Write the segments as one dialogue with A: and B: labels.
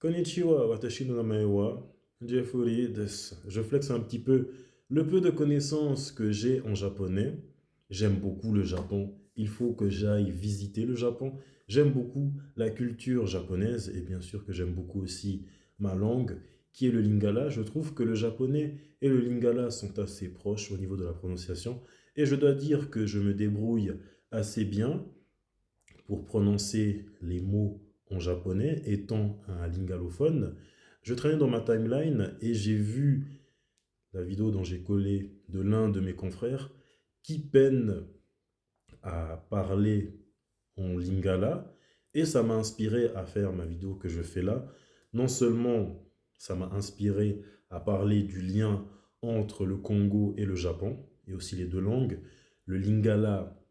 A: Konnichiwa, watashi no namae wa Jeffrey desu. Je flexe un petit peu le peu de connaissances que j'ai en japonais. J'aime beaucoup le Japon. Il faut que j'aille visiter le Japon. J'aime beaucoup la culture japonaise et bien sûr que j'aime beaucoup aussi ma langue qui est le lingala. Je trouve que le japonais et le lingala sont assez proches au niveau de la prononciation et je dois dire que je me débrouille assez bien pour prononcer les mots en japonais, étant un lingalophone. Je traînais dans ma timeline et j'ai vu la vidéo dont j'ai collé de l'un de mes confrères qui peine à parler en lingala et ça m'a inspiré à faire ma vidéo que je fais là. Non seulement ça m'a inspiré à parler du lien entre le Congo et le Japon, et aussi les deux langues, le lingala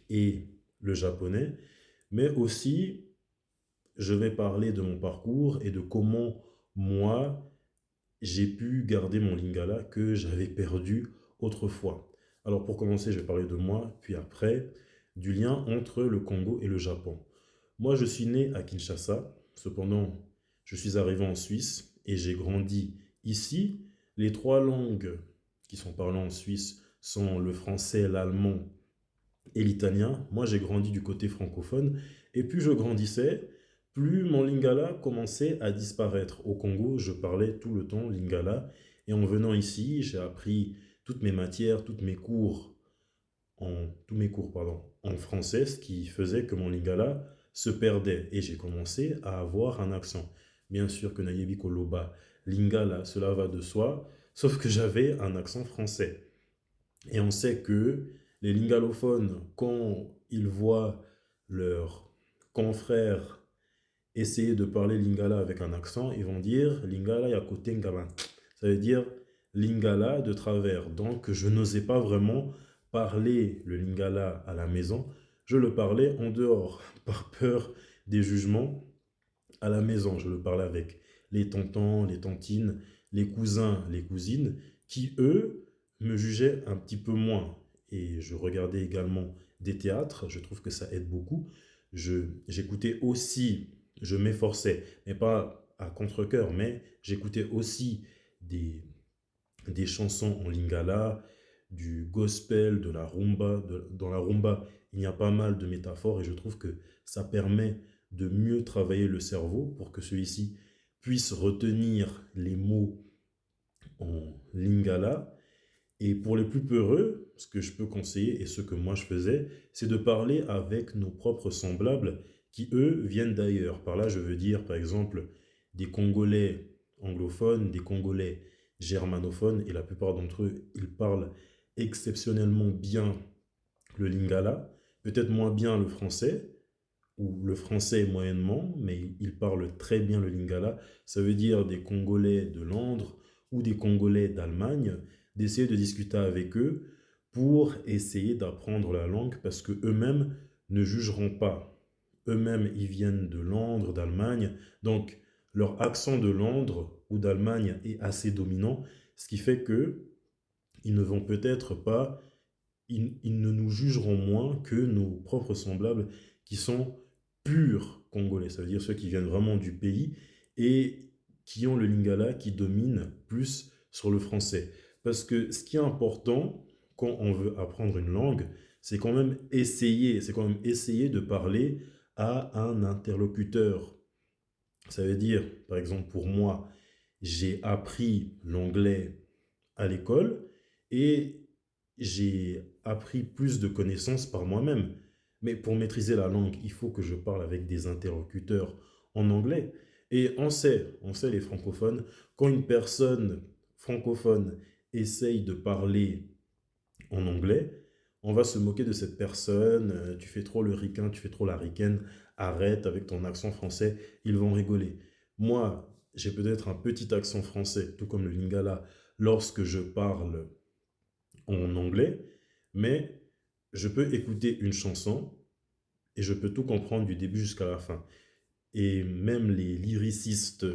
A: et le japonais, mais aussi je vais parler de mon parcours et de comment moi j'ai pu garder mon lingala que j'avais perdu autrefois. Alors pour commencer, je vais parler de moi, puis après du lien entre le Congo et le Japon. Moi, je suis né à Kinshasa, cependant, je suis arrivé en Suisse et j'ai grandi ici. Les trois langues qui sont parlées en Suisse sont le français, l'allemand et l'italien. Moi, j'ai grandi du côté francophone. Et plus je grandissais, plus mon lingala commençait à disparaître. Au Congo, je parlais tout le temps lingala. Et en venant ici, j'ai appris toutes mes matières, tous mes cours, pardon, en français, ce qui faisait que mon lingala se perdait. Et j'ai commencé à avoir un accent. Bien sûr que Nayebi Koloba, lingala, cela va de soi, sauf que j'avais un accent français. Et on sait que les lingalophones, quand ils voient leurs confrères essayer de parler lingala avec un accent, ils vont dire lingala yakote ngama. Ça veut dire lingala de travers. Donc je n'osais pas vraiment parler le lingala à la maison, je le parlais en dehors, par peur des jugements. À la maison, je le parlais avec les tontons, les tantines, les cousins, les cousines, qui, eux, me jugeaient un petit peu moins. Et je regardais également des théâtres, je trouve que ça aide beaucoup. J'écoutais aussi, je m'efforçais, mais pas à contre-cœur, mais j'écoutais aussi des, des chansons en lingala, du gospel, de la rumba. Dans la rumba, il y a pas mal de métaphores et je trouve que ça permet de mieux travailler le cerveau pour que celui-ci puisse retenir les mots en lingala. Et pour les plus peureux, ce que je peux conseiller et ce que moi je faisais, c'est de parler avec nos propres semblables qui, eux, viennent d'ailleurs. Par là, je veux dire, par exemple, des Congolais anglophones, des Congolais germanophones, et la plupart d'entre eux, ils parlent exceptionnellement bien le lingala, peut-être moins bien le français, ou le français moyennement, mais ils parlent très bien le lingala. Ça veut dire des Congolais de Londres ou des Congolais d'Allemagne, d'essayer de discuter avec eux pour essayer d'apprendre la langue parce que eux-mêmes ne jugeront pas. Eux-mêmes, ils viennent de Londres, d'Allemagne, donc leur accent de Londres ou d'Allemagne est assez dominant, ce qui fait que ils ne vont peut-être pas, ils ne nous jugeront moins que nos propres semblables qui sont purs congolais, ça veut dire ceux qui viennent vraiment du pays et qui ont le lingala qui domine plus sur le français. Parce que ce qui est important quand on veut apprendre une langue, c'est quand même essayer de parler à un interlocuteur. Ça veut dire, par exemple, pour moi, j'ai appris l'anglais à l'école et j'ai appris plus de connaissances par moi-même. Mais pour maîtriser la langue, il faut que je parle avec des interlocuteurs en anglais. Et on sait les francophones, quand une personne francophone essaye de parler en anglais, on va se moquer de cette personne, tu fais trop le ricain, tu fais trop la ricaine, arrête avec ton accent français, ils vont rigoler. Moi, j'ai peut-être un petit accent français, tout comme le lingala, lorsque je parle en anglais, mais je peux écouter une chanson et je peux tout comprendre du début jusqu'à la fin. Et même les lyricistes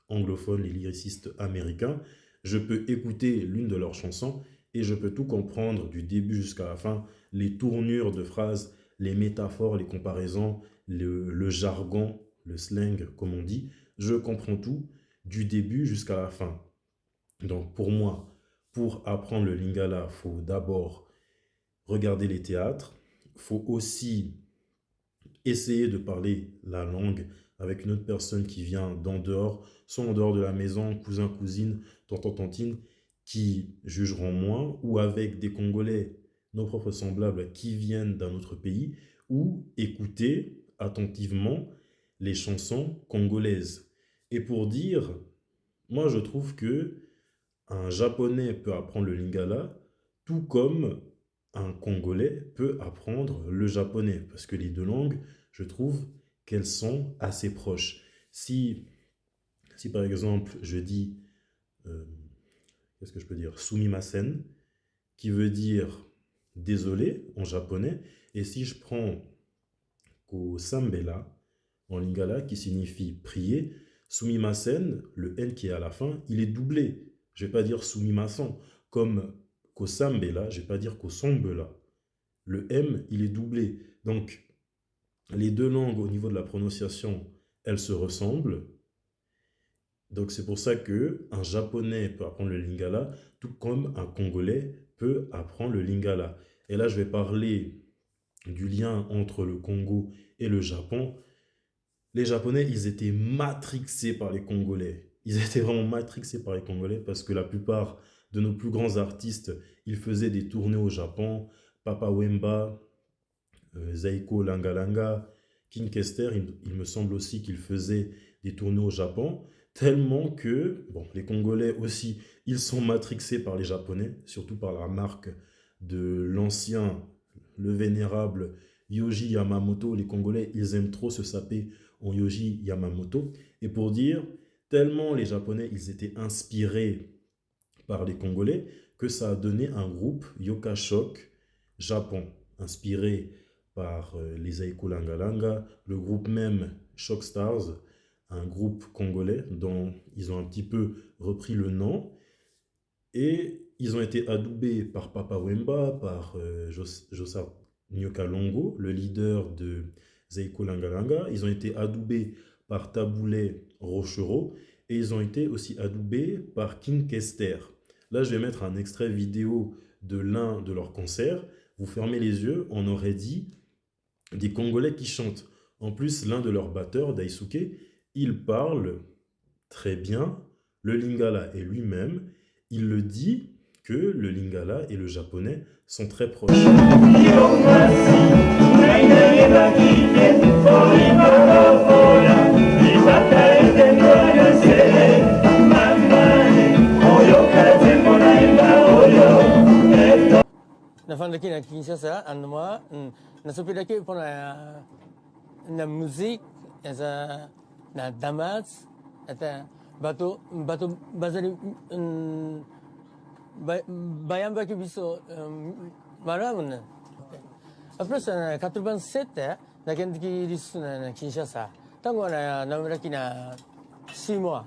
A: anglophones, les lyricistes américains, je peux écouter l'une de leurs chansons et je peux tout comprendre du début jusqu'à la fin, les tournures de phrases, les métaphores, les comparaisons, le jargon, le slang, comme on dit. Je comprends tout du début jusqu'à la fin. Donc pour moi, pour apprendre le lingala, il faut d'abord regarder les théâtres. Il faut aussi essayer de parler la langue avec une autre personne qui vient d'en dehors, soit en dehors de la maison, cousin, cousine, tonton, tantine, qui jugeront moins, ou avec des Congolais, nos propres semblables, qui viennent d'un autre pays, ou écouter attentivement les chansons congolaises. Et pour dire, moi je trouve que un Japonais peut apprendre le lingala, tout comme un Congolais peut apprendre le japonais, parce que les deux langues, je trouve qu'elles sont assez proches. Si, si par exemple je dis, euh, qu'est-ce que je peux dire, sumimasen, qui veut dire désolé en japonais, et si je prends Sambela en lingala, qui signifie prier, sumimasen, le N qui est à la fin, il est doublé. Je ne vais pas dire sumimasen, comme Kosambela, je ne vais pas dire Kosombela. Le M, il est doublé. Donc, les deux langues au niveau de la prononciation, elles se ressemblent. Donc, c'est pour ça que un japonais peut apprendre le lingala, tout comme un congolais peut apprendre le lingala. Et là, je vais parler du lien entre le Congo et le Japon. Les Japonais, ils étaient matrixés par les Congolais. Ils étaient vraiment matrixés par les Congolais parce que la plupart de nos plus grands artistes, ils faisaient des tournées au Japon. Papa Wemba, Zaiko Langalanga, King Kester, il me semble aussi qu'il faisait des tournées au Japon. Tellement que, bon, les Congolais aussi, ils sont matrixés par les Japonais, surtout par la marque de l'ancien, le vénérable Yoji Yamamoto. Les Congolais, ils aiment trop se saper en Yoji Yamamoto. Et pour dire, tellement les Japonais, ils étaient inspirés par les Congolais, que ça a donné un groupe Yoka Shock Japon, inspiré par les Aiko Langalanga, le groupe même Shock Stars, un groupe congolais dont ils ont un petit peu repris le nom, et ils ont été adoubés par Papa Wemba, par Josa Nyoka Longo, le leader de Zeiko Langalanga. Ils ont été adoubés par Taboulé Rochereau et ils ont été aussi adoubés par King Kester. Là, je vais mettre un extrait vidéo de l'un de leurs concerts. Vous fermez les yeux, on aurait dit des Congolais qui chantent. En plus, l'un de leurs batteurs, Daisuke, il parle très bien le lingala et lui-même, il le dit que le lingala et le japonais sont très proches.
B: Nafandaki na Kinshasa, moi, nasopilaki pour la musique, na damas, bateau bazali bayambaki biso maramune. Après ça, 87, nakendiki lisu na Kinshasa. Tango na namraki na 6 mois.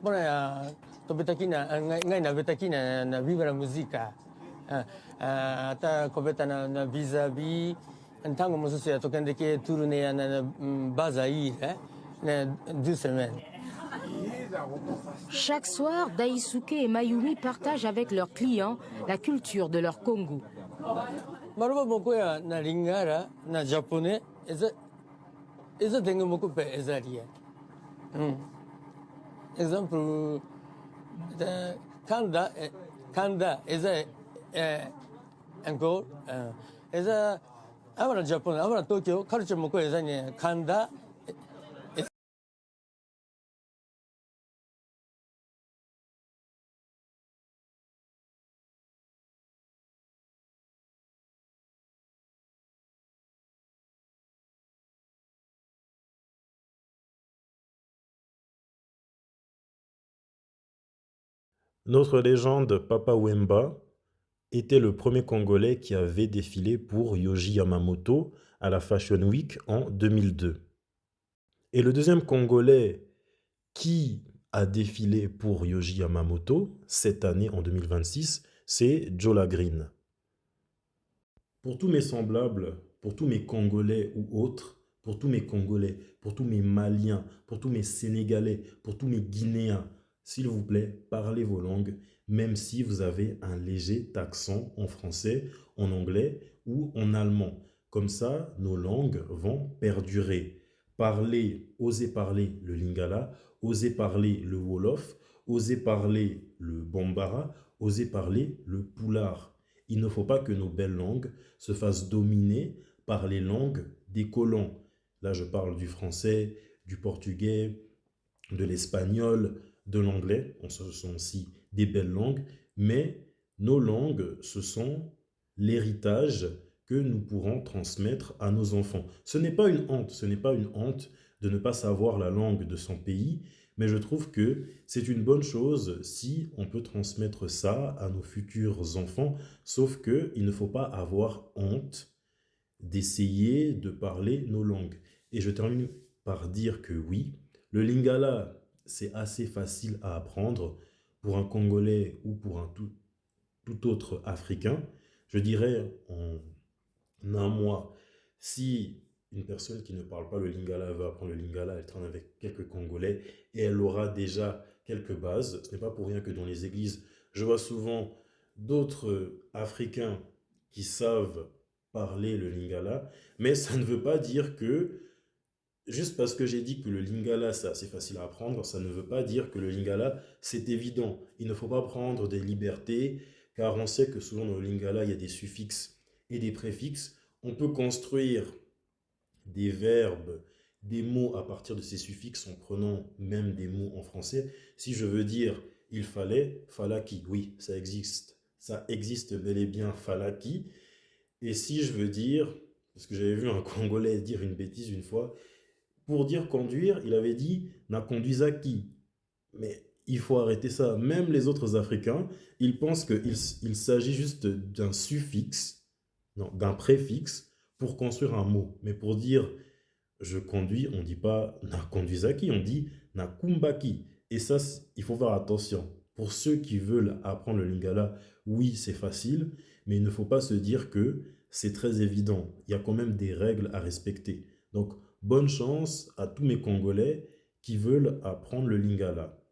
B: Bona tobetaki na ngai na betaki na viva la musica. Ata kobeta na vis-à-vis ntango mosusu ya tokendeki tourner na Bazaï, 2 semaines.
C: Chaque soir, Daisuke et Mayumi partagent avec leurs clients la culture de leur Congo.
B: Maruba moko ya na lingala na japonais eza dengue moko pe ezali. Exemple kanda eza encore eza amara Japon amara Tokyo culture moko eza ni kanda.
A: Notre légende Papa Wemba était le premier Congolais qui avait défilé pour Yoji Yamamoto à la Fashion Week en 2002. Et le deuxième Congolais qui a défilé pour Yoji Yamamoto cette année en 2026, c'est Jola Green. Pour tous mes semblables, pour tous mes Congolais ou autres, pour tous mes Congolais, pour tous mes Maliens, pour tous mes Sénégalais, pour tous mes Guinéens. S'il vous plaît, parlez vos langues, même si vous avez un léger accent en français, en anglais ou en allemand. Comme ça, nos langues vont perdurer. Osez parler le Lingala, osez parler le Wolof, osez parler le Bambara, osez parler le Pulaar. Il ne faut pas que nos belles langues se fassent dominer par les langues des colons. Là, je parle du français, du portugais, de l'espagnol, de l'anglais. Ce sont aussi des belles langues, mais nos langues, ce sont l'héritage que nous pourrons transmettre à nos enfants. Ce n'est pas une honte, ce n'est pas une honte de ne pas savoir la langue de son pays, mais je trouve que c'est une bonne chose si on peut transmettre ça à nos futurs enfants, sauf que il ne faut pas avoir honte d'essayer de parler nos langues. Et je termine par dire que oui, le Lingala, c'est assez facile à apprendre pour un Congolais ou pour un tout autre Africain. Je dirais en un mois, si une personne qui ne parle pas le Lingala veut apprendre le Lingala, elle traîne avec quelques Congolais et elle aura déjà quelques bases. Ce n'est pas pour rien que dans les églises, je vois souvent d'autres Africains qui savent parler le Lingala, mais ça ne veut pas dire que, juste parce que j'ai dit que le Lingala, c'est assez facile à apprendre, ça ne veut pas dire que le Lingala, c'est évident. Il ne faut pas prendre des libertés, car on sait que souvent dans le Lingala, il y a des suffixes et des préfixes. On peut construire des verbes, des mots à partir de ces suffixes en prenant même des mots en français. Si je veux dire il fallait, falaki, oui, ça existe. Ça existe bel et bien falaki. Et si je veux dire, parce que j'avais vu un Congolais dire une bêtise une fois, pour dire conduire, il avait dit na conduisaki. Mais il faut arrêter ça. Même les autres Africains, ils pensent qu'il s'agit juste d'un suffixe, non, d'un préfixe pour construire un mot. Mais pour dire je conduis, on ne dit pas na conduisaki, on dit na kumbaki. Et ça, il faut faire attention. Pour ceux qui veulent apprendre le lingala, oui, c'est facile, mais il ne faut pas se dire que c'est très évident. Il y a quand même des règles à respecter. Donc, bonne chance à tous mes Congolais qui veulent apprendre le lingala.